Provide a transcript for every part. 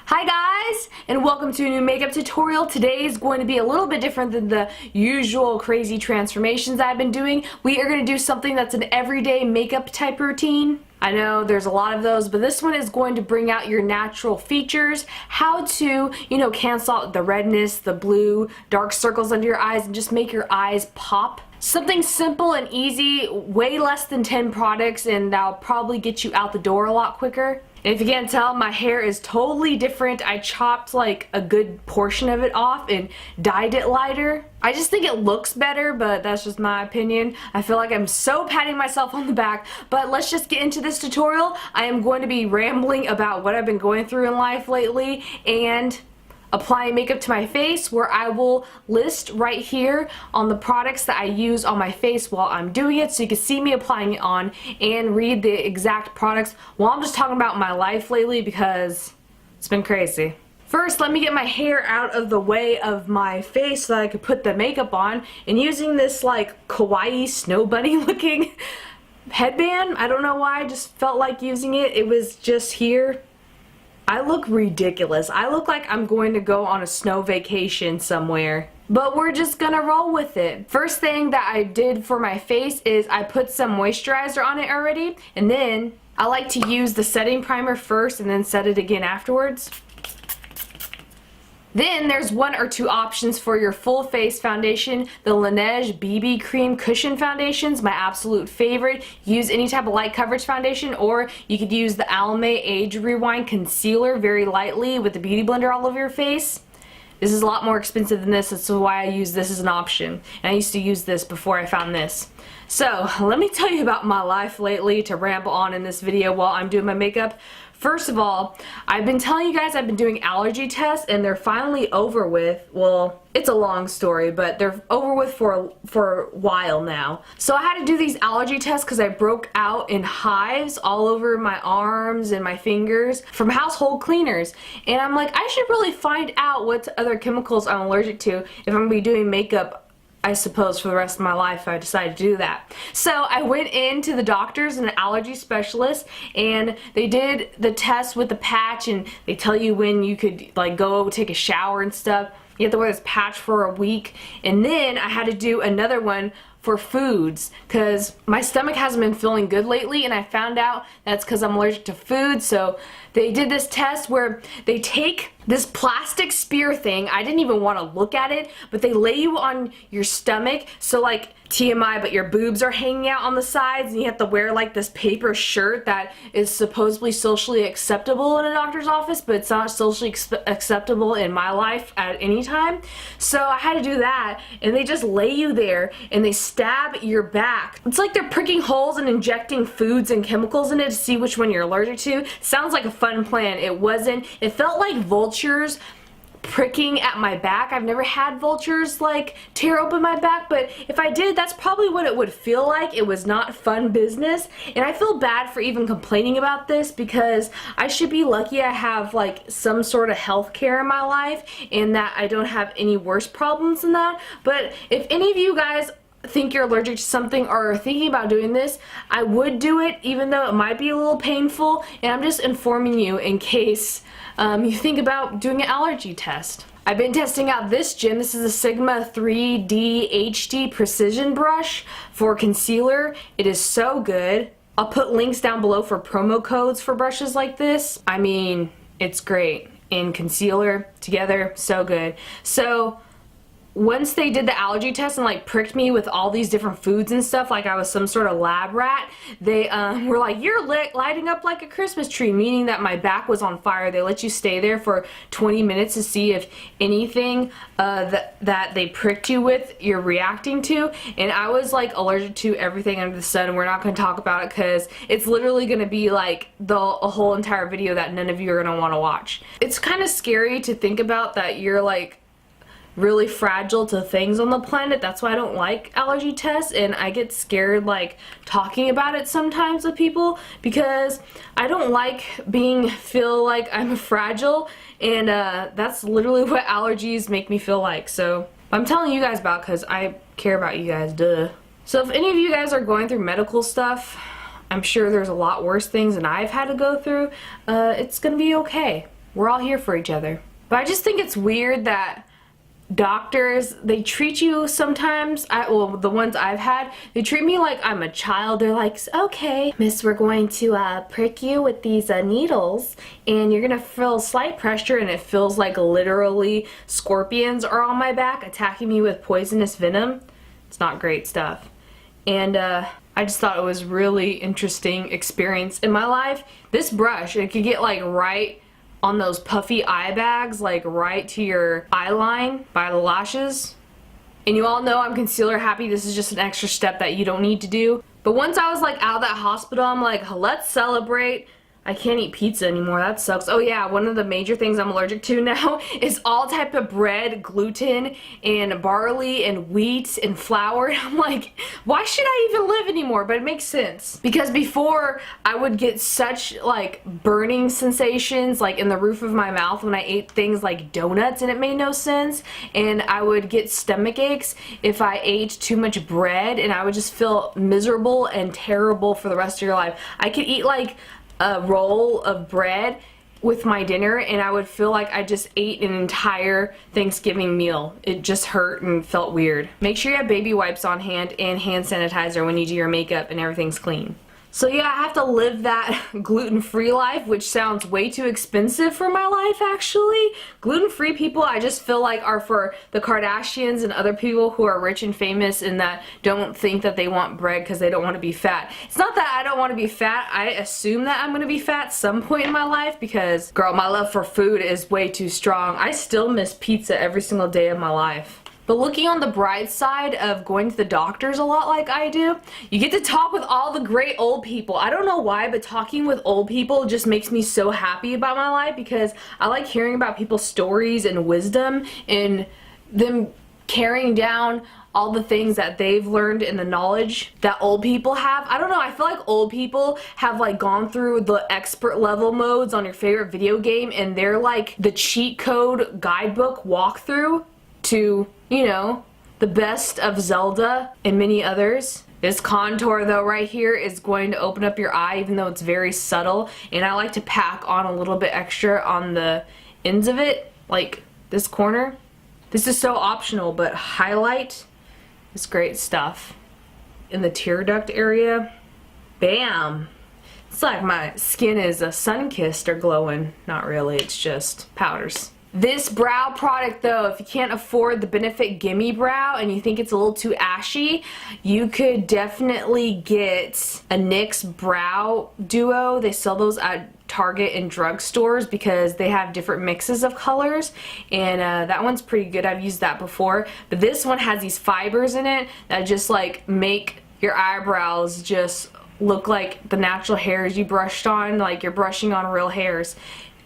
Hi guys, and welcome to a new makeup tutorial. Today is going to be a little bit different than the usual crazy transformations I've been doing. We are going to do something that's an everyday makeup type routine. I know there's a lot of those, but this one is going to bring out your natural features, how to, cancel out the redness, the blue, dark circles under your eyes, and just make your eyes pop. Something simple and easy, way less than 10 products, and that'll probably get you out the door a lot quicker. And if you can't tell, my hair is totally different. I chopped like a good portion of it off and dyed it lighter. I just think it looks better, but that's just my opinion. I feel like I'm so patting myself on the back, but let's just get into this tutorial. I am going to be rambling about what I've been going through in life lately and applying makeup to my face, where I will list right here on the products that I use on my face while I'm doing it, so you can see me applying it on and read the exact products while I'm just talking about my life lately because it's been crazy. First, let me get my hair out of the way of my face so that I could put the makeup on, and using this like kawaii snow bunny looking headband, I don't know why, I just felt like using it. It was just here. I look ridiculous. I look like I'm going to go on a snow vacation somewhere. But we're just gonna roll with it. First thing that I did for my face is I put some moisturizer on it already, and then I like to use the setting primer first and then set it again afterwards. Then there's one or two options for your full face foundation. The Laneige BB Cream Cushion Foundation's my absolute favorite. Use any type of light coverage foundation, or you could use the Almay Age Rewind Concealer very lightly with the Beauty Blender all over your face. This is a lot more expensive than this, that's why I use this as an option. And I used to use this before I found this. So, let me tell you about my life lately to ramble on in this video while I'm doing my makeup. First of all, I've been telling you guys I've been doing allergy tests, and they're finally over with. Well, it's a long story, but they're over with for a while now. So I had to do these allergy tests because I broke out in hives all over my arms and my fingers from household cleaners. And I'm like, I should really find out what other chemicals I'm allergic to if I'm going to be doing makeup, I suppose, for the rest of my life if I decide to do that. So I went into the doctors and an allergy specialist, and they did the test with the patch, and they tell you when you could like go take a shower and stuff. You have to wear this patch for a week, and then I had to do another one for foods because my stomach hasn't been feeling good lately, and I found out that's because I'm allergic to food. So they did this test where they take this plastic spear thing. I didn't even want to look at it, but they lay you on your stomach, so like TMI, but your boobs are hanging out on the sides, and you have to wear like this paper shirt that is supposedly socially acceptable in a doctor's office, but it's not socially acceptable in my life at any time. So I had to do that, and they just lay you there and they stab your back. It's like they're pricking holes and injecting foods and chemicals in it to see which one you're allergic to. Sounds like a fun plan. It wasn't. It felt like vultures pricking at my back. I've never had vultures like tear open my back, but if I did, that's probably what it would feel like. It was not fun business, and I feel bad for even complaining about this because I should be lucky I have like some sort of health care in my life and that I don't have any worse problems than that. But if any of you guys think you're allergic to something or are thinking about doing this, I would do it even though it might be a little painful, and I'm just informing you in case you think about doing an allergy test. I've been testing out this gem. This is a Sigma 3D HD Precision Brush for concealer. It is so good. I'll put links down below for promo codes for brushes like this. I mean, it's great. And concealer together, so good. So once they did the allergy test and like pricked me with all these different foods and stuff like I was some sort of lab rat, they were like, you're lighting up like a Christmas tree, meaning that my back was on fire. They let you stay there for 20 minutes to see if anything that they pricked you with you're reacting to, and I was like allergic to everything under the sun. We're not going to talk about it because it's literally going to be like a whole entire video that none of you are going to want to watch. It's kind of scary to think about that you're like really fragile to things on the planet. That's why I don't like allergy tests, and I get scared like talking about it sometimes with people because I don't like feel like I'm fragile, and that's literally what allergies make me feel like. So I'm telling you guys about because I care about you guys, duh. So if any of you guys are going through medical stuff, I'm sure there's a lot worse things than I've had to go through. It's gonna be okay. we're all here for each other. But I just think it's weird that doctors, they treat you sometimes, well, the ones I've had, they treat me like I'm a child. They're like, okay, miss, we're going to prick you with these needles, and you're gonna feel slight pressure, and it feels like literally scorpions are on my back attacking me with poisonous venom. It's not great stuff. And I just thought it was really interesting experience in my life. This brush, it could get like right on those puffy eye bags, like right to your eye line by the lashes. And you all know I'm concealer happy. This is just an extra step that you don't need to do. But once I was like out of that hospital, I'm like, let's celebrate. I can't eat pizza anymore. That sucks. Oh yeah, one of the major things I'm allergic to now is all type of bread, gluten, and barley, and wheat, and flour. I'm like, why should I even live anymore? But it makes sense. Because before, I would get such like burning sensations like in the roof of my mouth when I ate things like donuts, and it made no sense. And I would get stomach aches if I ate too much bread, and I would just feel miserable and terrible for the rest of your life. I could eat like a roll of bread with my dinner, and I would feel like I just ate an entire Thanksgiving meal. It just hurt and felt weird. Make sure you have baby wipes on hand and hand sanitizer when you do your makeup and everything's clean. So yeah, I have to live that gluten-free life, which sounds way too expensive for my life actually. Gluten-free people, I just feel like, are for the Kardashians and other people who are rich and famous and that don't think that they want bread because they don't want to be fat. It's not that I don't want to be fat. I assume that I'm going to be fat some point in my life because, girl, my love for food is way too strong. I still miss pizza every single day of my life. But looking on the bright side of going to the doctors a lot like I do, you get to talk with all the great old people. I don't know why, but talking with old people just makes me so happy about my life because I like hearing about people's stories and wisdom and them carrying down all the things that they've learned and the knowledge that old people have. I don't know, I feel like old people have like gone through the expert level modes on your favorite video game, and they're like the cheat code guidebook walkthrough to, you know, the best of Zelda and many others. This contour though right here is going to open up your eye even though it's very subtle, and I like to pack on a little bit extra on the ends of it, like this corner. This is so optional, but highlight is great stuff. In the tear duct area, bam! It's like my skin is sun-kissed or glowing. Not really, it's just powders. This brow product though, if you can't afford the Benefit Gimme Brow and you think it's a little too ashy, you could definitely get a NYX Brow Duo. They sell those at Target and drugstores because they have different mixes of colors, and that one's pretty good. I've used that before, but this one has these fibers in it that just like make your eyebrows just look like the natural hairs you brushed on, like you're brushing on real hairs.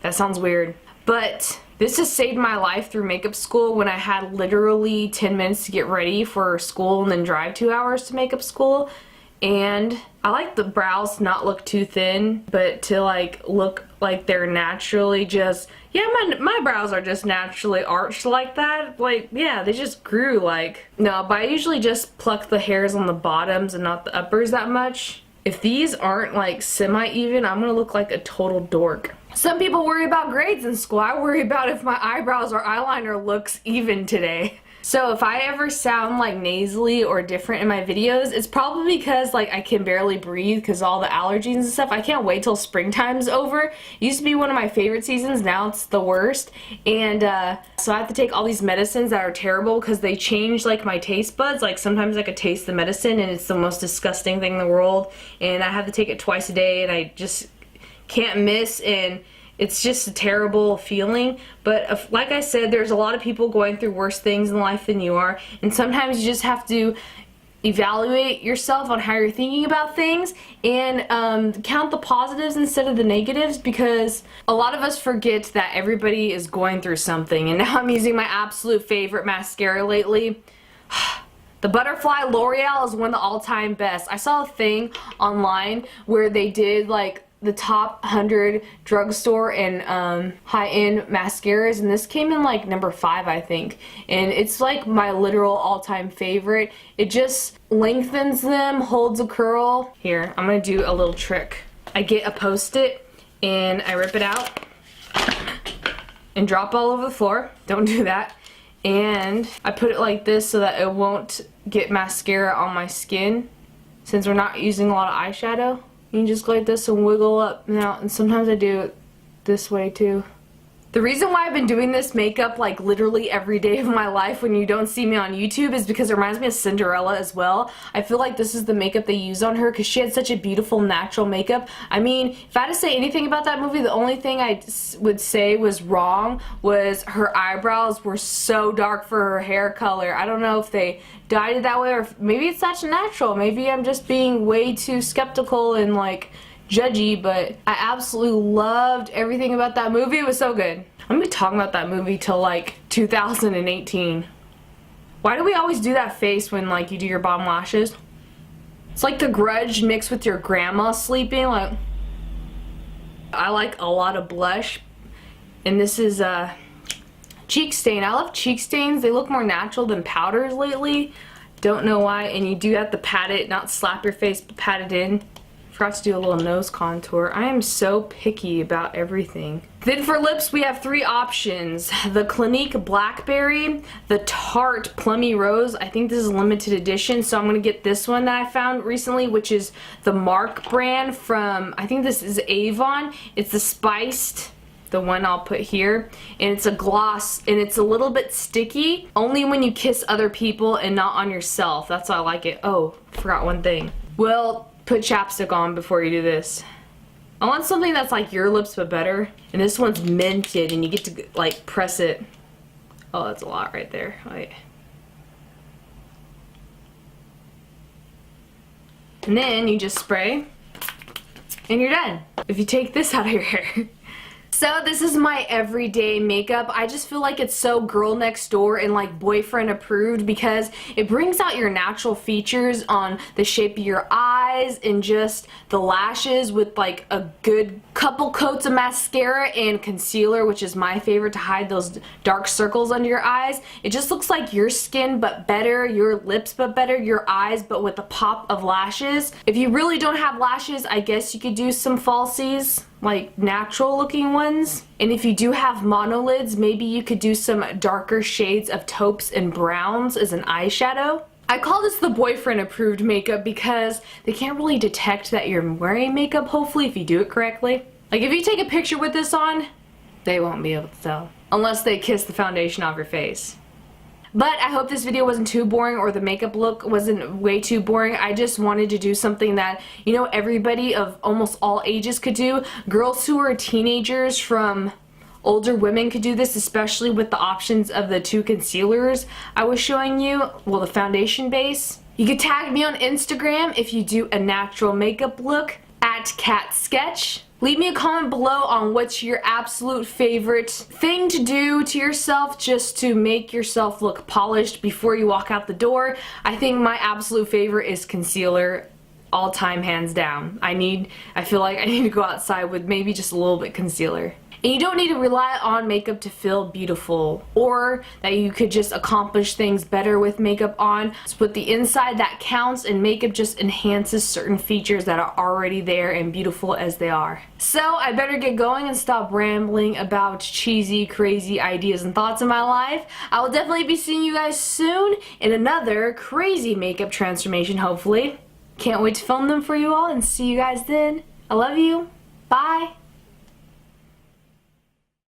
That sounds weird, but this has saved my life through makeup school when I had literally 10 minutes to get ready for school and then drive 2 hours to makeup school. And I like the brows to not look too thin, but to like look like they're naturally just, yeah, my brows are just naturally arched like that. Like, yeah, they just grew like, no, but I usually just pluck the hairs on the bottoms and not the uppers that much. If these aren't like semi-even, I'm gonna look like a total dork. Some people worry about grades in school. I worry about if my eyebrows or eyeliner looks even today. So if I ever sound like nasally or different in my videos, it's probably because like I can barely breathe because all the allergies and stuff. I can't wait till springtime's over. It used to be one of my favorite seasons, now it's the worst. And so I have to take all these medicines that are terrible because they change like my taste buds. Like sometimes I could taste the medicine and it's the most disgusting thing in the world, and I have to take it twice a day and I just can't miss, and it's just a terrible feeling. But like I said, there's a lot of people going through worse things in life than you are, and sometimes you just have to evaluate yourself on how you're thinking about things and count the positives instead of the negatives, because a lot of us forget that everybody is going through something. And now I'm using my absolute favorite mascara lately. The Butterfly L'Oreal is one of the all-time best. I saw a thing online where they did like the top 100 drugstore and high-end mascaras, and this came in like number 5, I think, and it's like my literal all-time favorite. It just lengthens them, holds a curl. Here, I'm gonna do a little trick. I get a Post-it and I rip it out and drop all over the floor. Don't do that. And I put it like this so that it won't get mascara on my skin. Since we're not using a lot of eyeshadow, you can just go like this and wiggle up and out. And sometimes I do it this way too. The reason why I've been doing this makeup like literally every day of my life when you don't see me on YouTube is because it reminds me of Cinderella as well. I feel like this is the makeup they used on her because she had such a beautiful natural makeup. I mean, if I had to say anything about that movie, the only thing I would say was wrong was her eyebrows were so dark for her hair color. I don't know if they dyed it that way or if maybe it's such natural. Maybe I'm just being way too skeptical and like judgy, but I absolutely loved everything about that movie. It was so good. I'm gonna be talking about that movie till like 2018. Why do we always do that face when like you do your bottom lashes? It's like The Grudge mixed with your grandma sleeping. Like, I like a lot of blush, and this is a cheek stain. I love cheek stains. They look more natural than powders lately. Don't know why. And you do have to pat it, not slap your face, but pat it in. Forgot to do a little nose contour. I am so picky about everything. Then for lips, we have 3 options. The Clinique Blackberry, the Tarte Plummy Rose. I think this is a limited edition, so I'm gonna get this one that I found recently, which is the Mark brand from, I think this is Avon. It's the Spiced, the one I'll put here, and it's a gloss, and it's a little bit sticky, only when you kiss other people and not on yourself. That's why I like it. Oh, forgot one thing. Well, put chapstick on before you do this. I want something that's like your lips but better. And this one's minted and you get to like press it. Oh, that's a lot right there. Wait. And then you just spray and you're done. If you take this out of your hair. So this is my everyday makeup. I just feel like it's so girl next door and like boyfriend approved because it brings out your natural features on the shape of your eyes and just the lashes with like a good couple coats of mascara and concealer, which is my favorite to hide those dark circles under your eyes. It just looks like your skin but better, your lips but better, your eyes but with a pop of lashes. If you really don't have lashes, I guess you could do some falsies, like natural looking ones. And if you do have monolids, maybe you could do some darker shades of taupes and browns as an eyeshadow. I call this the boyfriend approved makeup because they can't really detect that you're wearing makeup, hopefully, if you do it correctly. Like if you take a picture with this on, they won't be able to tell. Unless they kiss the foundation off your face. But I hope this video wasn't too boring or the makeup look wasn't way too boring. I just wanted to do something that, you know, everybody of almost all ages could do. Girls who are teenagers from older women could do this, especially with the options of the 2 concealers I was showing you. Well, the foundation base. You could tag me on Instagram if you do a natural makeup look at CatSketch. Leave me a comment below on what's your absolute favorite thing to do to yourself just to make yourself look polished before you walk out the door. I think my absolute favorite is concealer, all time, hands down. I feel like I need to go outside with maybe just a little bit concealer. And you don't need to rely on makeup to feel beautiful, or that you could just accomplish things better with makeup on. It's with the inside that counts, and makeup just enhances certain features that are already there and beautiful as they are. So I better get going and stop rambling about cheesy, crazy ideas and thoughts in my life. I will definitely be seeing you guys soon in another crazy makeup transformation, hopefully. Can't wait to film them for you all and see you guys then. I love you. Bye.